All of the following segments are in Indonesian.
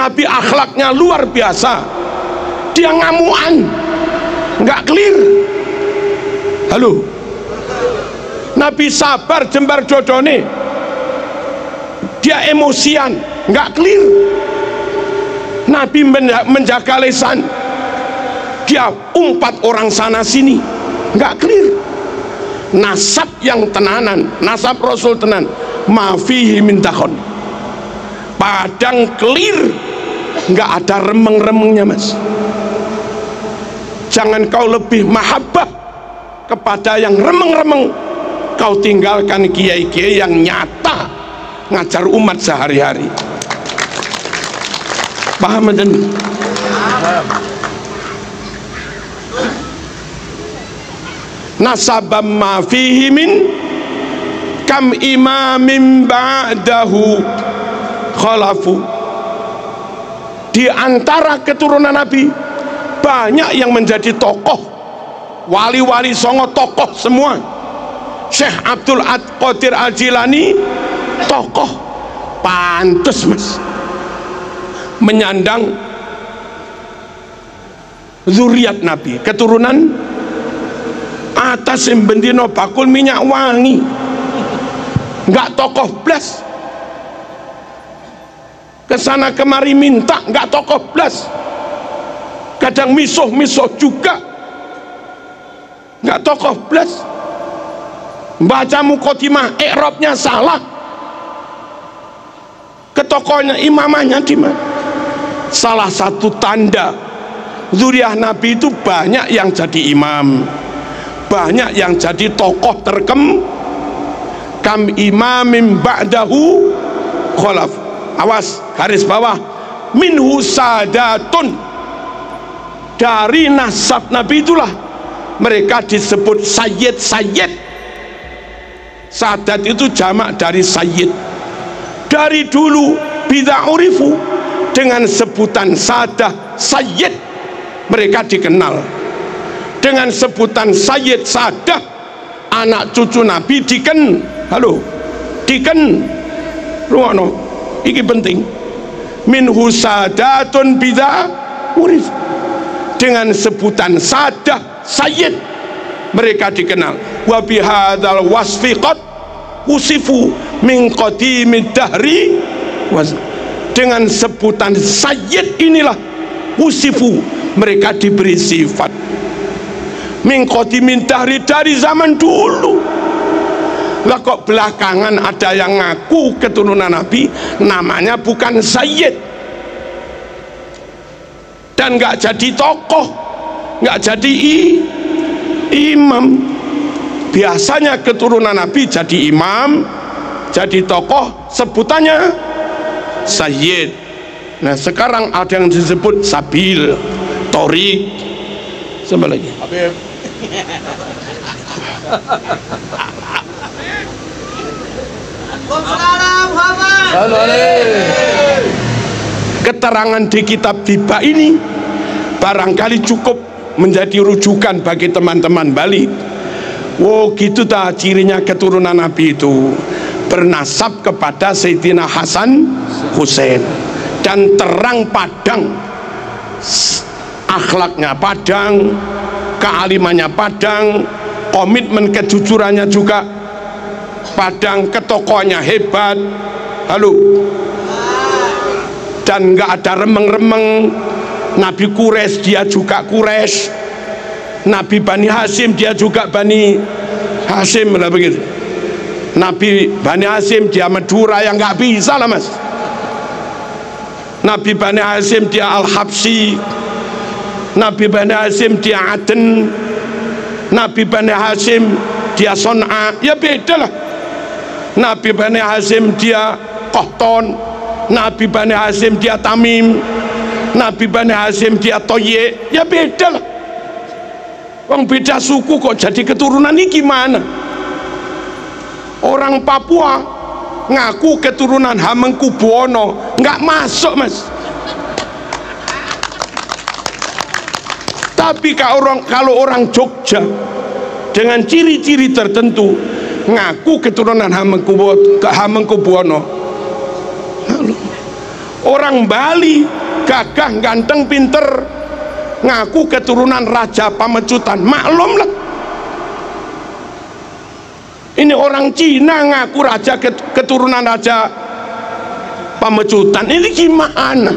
Nabi akhlaknya luar biasa. Dia ngamuan, nggak clear. Halo, Nabi sabar jembar dodone. Dia emosian, nggak clear. Nabi menjaga lisan. Dia umpat orang sana sini, nggak clear. Nasab yang tenanan, nasab Rasul tenan, mafihi min takhon. Padang clear, nggak ada remeng-remengnya, Mas. Jangan kau lebih mahabbah kepada yang remeng-remeng, kau tinggalkan kiai-kiai yang nyata ngajar umat sehari-hari. Paham dan nasabam ma fihi min kam imamin ba'dahu khalafu. Di antara keturunan Nabi banyak yang menjadi tokoh, wali-wali songo tokoh semua. Syekh Abdul Qadir Al-Jilani tokoh, pantes Mas menyandang zuriat Nabi, keturunan atas yang bendino bakul minyak wangi, nggak tokoh blas, kesana kemari minta, nggak tokoh blas, kadang misuh juga, nggak tokoh blas, baca mukotimah i'rabnya salah, ke tokohnya imamahnya di mana? Salah satu tanda zuriat Nabi itu banyak yang jadi imam, banyak yang jadi tokoh kam imamin ba'dahu khalaf. Awas, garis bawah, minhu sadatun. Dari nasab Nabi itulah mereka disebut sayyid. Sadat itu jamak dari sayyid. Dari dulu bid'a urifu, dengan sebutan sadah sayyid mereka dikenal. Dengan sebutan sayyid sadah, anak cucu Nabi ruwono iki penting, minhu sadatun bid'a urif. Dengan sebutan sadah sayyid mereka dikenal. Wa bihadzal wasfi qad usifu min qadimid dahri. Dengan sebutan sayyid inilah usifu mereka diberi sifat min qadimin dahri, dari zaman dulu. Lah kok belakangan ada yang ngaku keturunan Nabi namanya bukan sayyid dan nggak jadi tokoh, nggak jadi imam. Biasanya keturunan Nabi jadi imam, jadi tokoh, sebutannya sayyid. Nah sekarang ada yang disebut sabil, torik, sama lagi keterangan di kitab Tiba ini barangkali cukup menjadi rujukan bagi teman-teman Bali. Wow, gitu ta cirinya keturunan Nabi itu bernasab kepada Sayyidina Hasan Husain, dan terang padang, akhlaknya padang, kealimannya padang, komitmen kejujurannya juga padang, ketokohannya hebat. Halo, dan nggak ada remeng-remeng. Nabi Quraisy dia juga Quraisy, Nabi Bani Hasyim dia juga Bani Hasyim lah begitu. Nabi Bani Hasyim dia Madura, yang nggak bisa lah Mas. Nabi Bani Hasyim dia Al-Habsi, Nabi Bani Hasyim dia Aden, Nabi Bani Hasyim dia Son'a, ya beda lah. Nabi Bani Hasyim dia Qahton, Nabi Bani Hasyim dia Tamim, Nabi Bani Hasyim dia Toye, ya beda lah. Wong beda suku kok jadi keturunan ini gimana? Orang Papua ngaku keturunan Hamengkubuwono, nggak masuk Mas. Tapi kalau orang Jogja dengan ciri-ciri tertentu ngaku keturunan Hamengkubuwono, orang Bali gagah ganteng pinter ngaku keturunan Raja Pamecutan, maklumlah. Ini orang Cina ngaku keturunan Raja Pamecutan, ini gimana?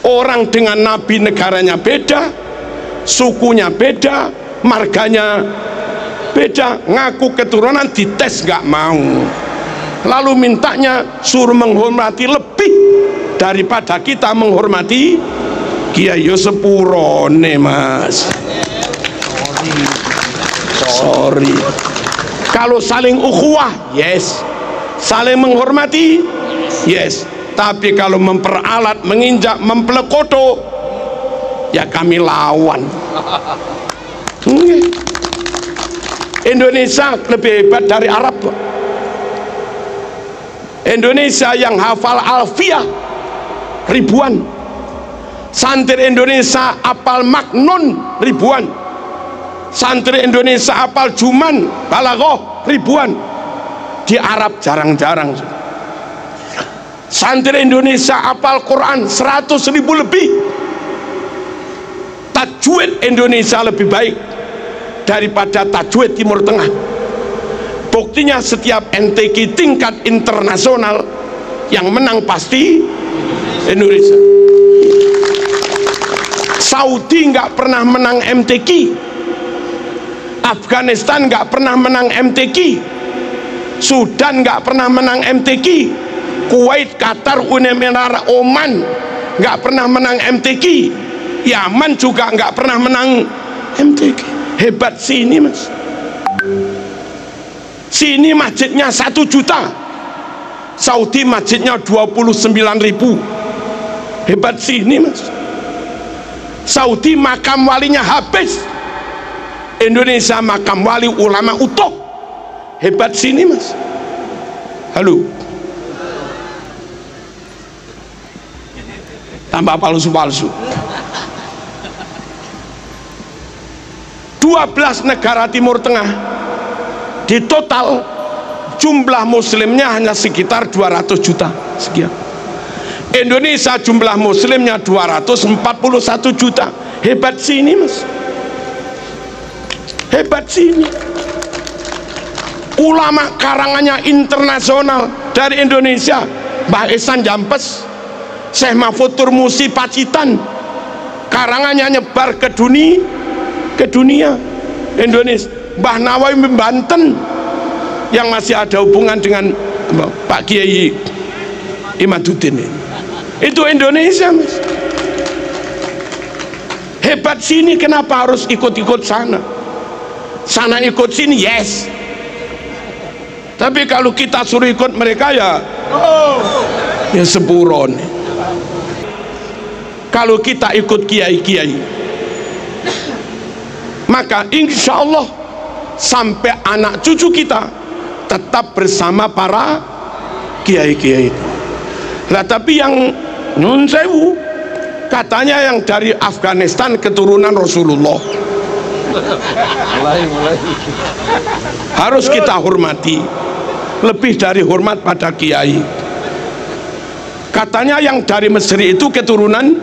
Orang dengan nabi negaranya beda, sukunya beda, marganya beda, ngaku keturunan, dites nggak mau, lalu mintanya suruh menghormati lebih daripada kita menghormati Kiai. Yo sepurone mas, sorry. Kalau saling ukhuwah, yes. Saling menghormati, yes. Tapi kalau memperalat, menginjak, mempelekoto, ya kami lawan. Indonesia lebih hebat dari Arab. Indonesia yang hafal alfiah ribuan, santri Indonesia hafal maknun ribuan, santri Indonesia hafal juman balaghah ribuan. Di Arab jarang-jarang. Santri Indonesia hafal Quran 100.000 lebih. Tajwid Indonesia lebih baik daripada tajwid Timur Tengah. Buktinya setiap MTQ tingkat internasional yang menang pasti Indonesia. Saudi nggak pernah menang MTQ, Afghanistan nggak pernah menang MTQ, Sudan nggak pernah menang MTQ, Kuwait, Qatar, Uni Emirat, Oman nggak pernah menang MTQ, Yaman juga nggak pernah menang MTQ. Hebat sini mas. Sini masjidnya 1 juta, Saudi masjidnya 29.000. Hebat sini mas. Saudi makam walinya habis, Indonesia makam wali ulama utuh. Hebat sini mas. Halo, tambah palsu-palsu. 12 negara Timur Tengah di total jumlah muslimnya hanya sekitar 200 juta sekian. Indonesia jumlah muslimnya 241 juta. Hebat sini mas. Hebat sini. Ulama karangannya internasional dari Indonesia, Mbah Ihsan Jampes, Syekh Mahfud Turmusi Pacitan, karangannya nyebar ke dunia Indonesia. Mbah Nawawi Banten yang masih ada hubungan dengan Pak Kiai Imaduddin, itu Indonesia mas. Hebat sini, kenapa harus ikut-ikut sana? Sana ikut sini yes, tapi kalau kita suruh ikut mereka ya sepuron. Kalau kita ikut kiai-kiai, maka insya Allah sampai anak cucu kita tetap bersama para kiai-kiai itu. Nah, tapi yang nun sewu katanya yang dari Afghanistan keturunan Rasulullah, harus kita hormati, lebih dari hormat pada kiai. Katanya yang dari Mesir itu keturunan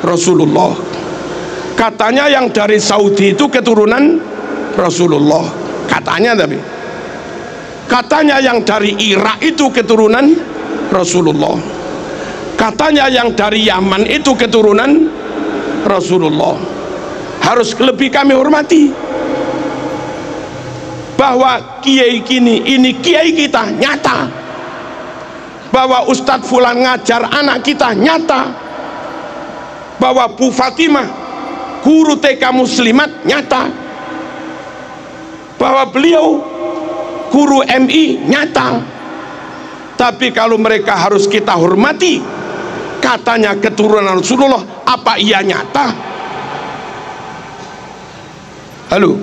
Rasulullah, katanya yang dari Saudi itu keturunan Rasulullah, katanya. Tapi katanya yang dari Irak itu keturunan Rasulullah, katanya yang dari Yaman itu keturunan Rasulullah. Harus lebih kami hormati bahwa kiai ini kiai kita nyata, bahwa Ustadz Fulan ngajar anak kita nyata, bahwa Bu Fatimah guru TK Muslimat nyata, bahwa beliau guru MI nyata. Tapi kalau mereka harus kita hormati, katanya keturunan Rasulullah, apa iya nyata? Halo,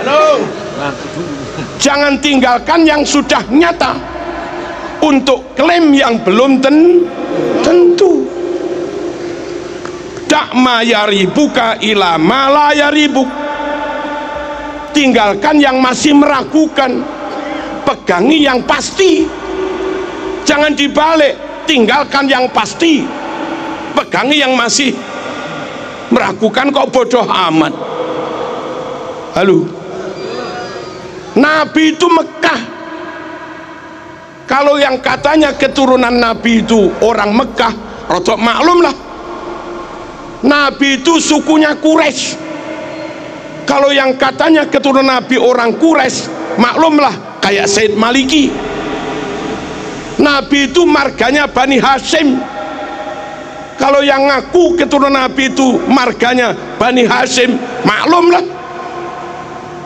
halo. Jangan tinggalkan yang sudah nyata untuk klaim yang belum tentu. Dakma yaribuka ila mala yaribuk. Tinggalkan yang masih meragukan, pegangi yang pasti. Jangan dibalik, tinggalkan yang pasti, pegangi yang masih meragukan kok bodoh amat. Halo, Nabi itu Mekah. Kalau yang katanya keturunan Nabi itu orang Mekah, rodok maklum lah, Nabi itu sukunya Quraisy. Kalau yang katanya keturunan Nabi orang Quraisy, maklumlah kayak Said Maliki. Nabi itu marganya Bani Hashim. Kalau yang ngaku keturunan Nabi itu marganya Bani Hashim, maklumlah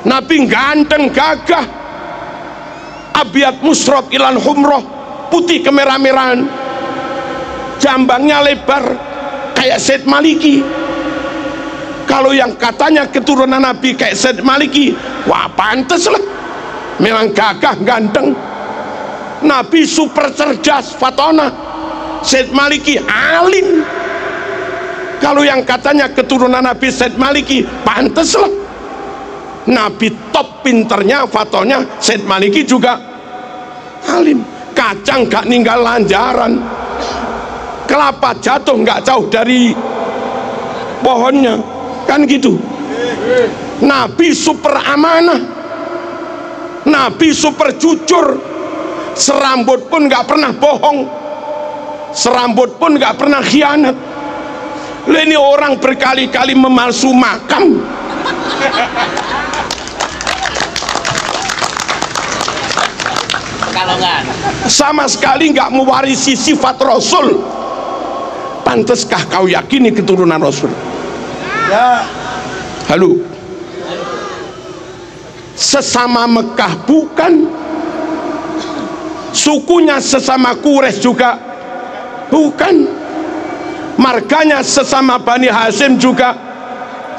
Nabi ganteng gagah, abiat musrot ilan humroh, putih kemerah-merahan, jambangnya lebar kayak Said Maliki. Kalau yang katanya keturunan Nabi kayak Said Maliki, wah pantes lah, memang gagah ganteng. Nabi super cerdas fatona, Said Maliki alim. Kalau yang katanya keturunan Nabi Said Maliki, pantes lah, Nabi top pinternya fatonya, Said Maliki juga alim. Kacang gak ninggal lanjaran, kelapa jatuh gak jauh dari pohonnya, kan gitu. Nabi super amanah, Nabi super jujur, serambut pun gak pernah bohong, serambut pun gak pernah khianat. Ini orang berkali-kali memalsu makam, sama sekali nggak mewarisi sifat Rasul. Panteskah kau yakini keturunan Rasul? Ya. Halo, sesama Mekah bukan, sukunya sesama Quraisy juga bukan, marganya sesama Bani Hashim juga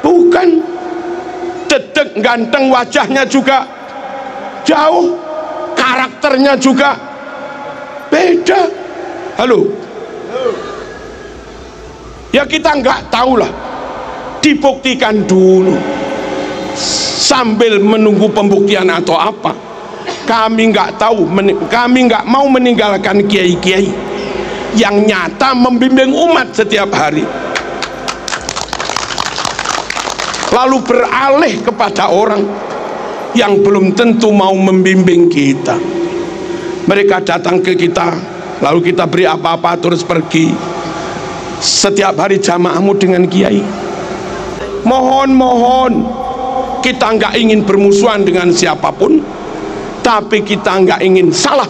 bukan, dedek ganteng wajahnya juga jauh, karakternya juga beda. Halo, ya kita nggak tahu lah, dibuktikan dulu sambil menunggu pembuktian atau apa. Kami nggak tahu, kami nggak mau meninggalkan kiai-kiai yang nyata membimbing umat setiap hari, lalu beralih kepada orang yang belum tentu mau membimbing kita. Mereka datang ke kita, lalu kita beri apa-apa terus pergi. Setiap hari jamaahmu dengan kiai. Mohon kita nggak ingin bermusuhan dengan siapapun, tapi kita nggak ingin salah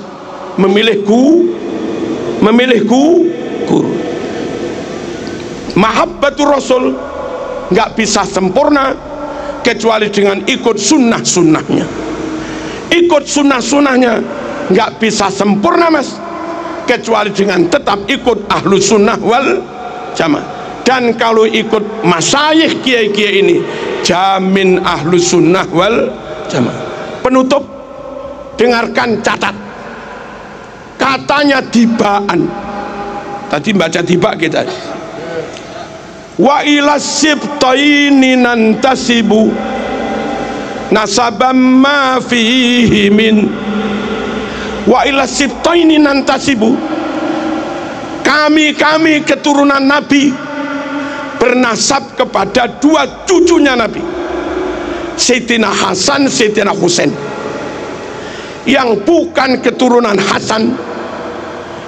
memilih guru. Mahabbatur Rasul nggak bisa sempurna kecuali dengan ikut sunnah-sunnahnya. Ikut sunnah-sunnahnya nggak bisa sempurna mas, kecuali dengan tetap ikut ahlu sunnah wal jamaah. Dan kalau ikut masyayikh kiai-kiai ini, jamin ahlu sunnah wal jamaah. Penutup, dengarkan, catat. Katanya Dibaan, tadi baca Diba kita, wa ila sibtaini nantasibu nasabam ma fihi min. Wa ila sibtaini nantasibu, kami keturunan Nabi bernasab kepada dua cucunya Nabi, Sayyidina Hasan, Sayyidina Husain. Yang bukan keturunan Hasan,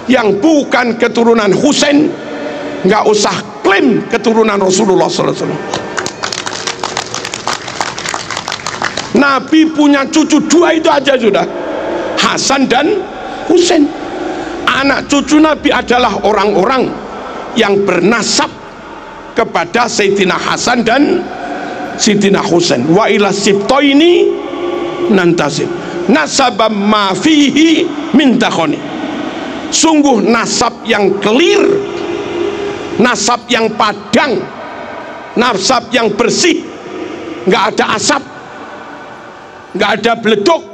yang bukan keturunan Husain, nggak usah klaim keturunan Rasulullah SAW. Nabi punya cucu dua itu aja sudah, Hasan dan Husain. Anak cucu Nabi adalah orang-orang yang bernasab kepada Sayyidina Hasan dan Sayyidina Husain. Wa ila sibtaini nantasib nasabam ma fihi min takhoni. Sungguh nasab yang clear, nasab yang padang, nasab yang bersih, nggak ada asap, nggak ada beleduk,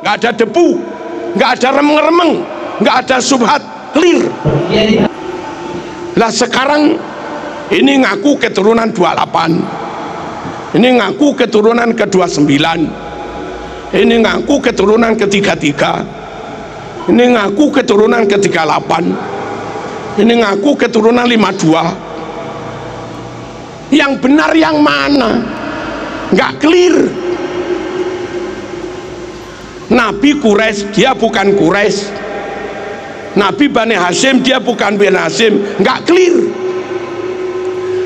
nggak ada debu, nggak ada remeng-remeng, nggak ada subhat, clear. Lah sekarang ini ngaku keturunan 28, ini ngaku keturunan ke-29, ini ngaku keturunan ke-33. ini ngaku keturunan ke-38, ini ngaku keturunan 52. Yang benar yang mana? Nggak clear. Nabi Quraisy dia bukan Quraisy, Nabi Bani Hashim dia bukan Bani Hashim, nggak clear.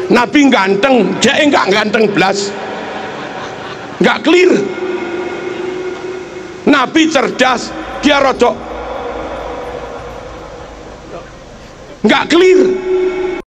Nabi ganteng, dia nggak ganteng belas, nggak clear. Nabi cerdas, dia rodok, nggak clear.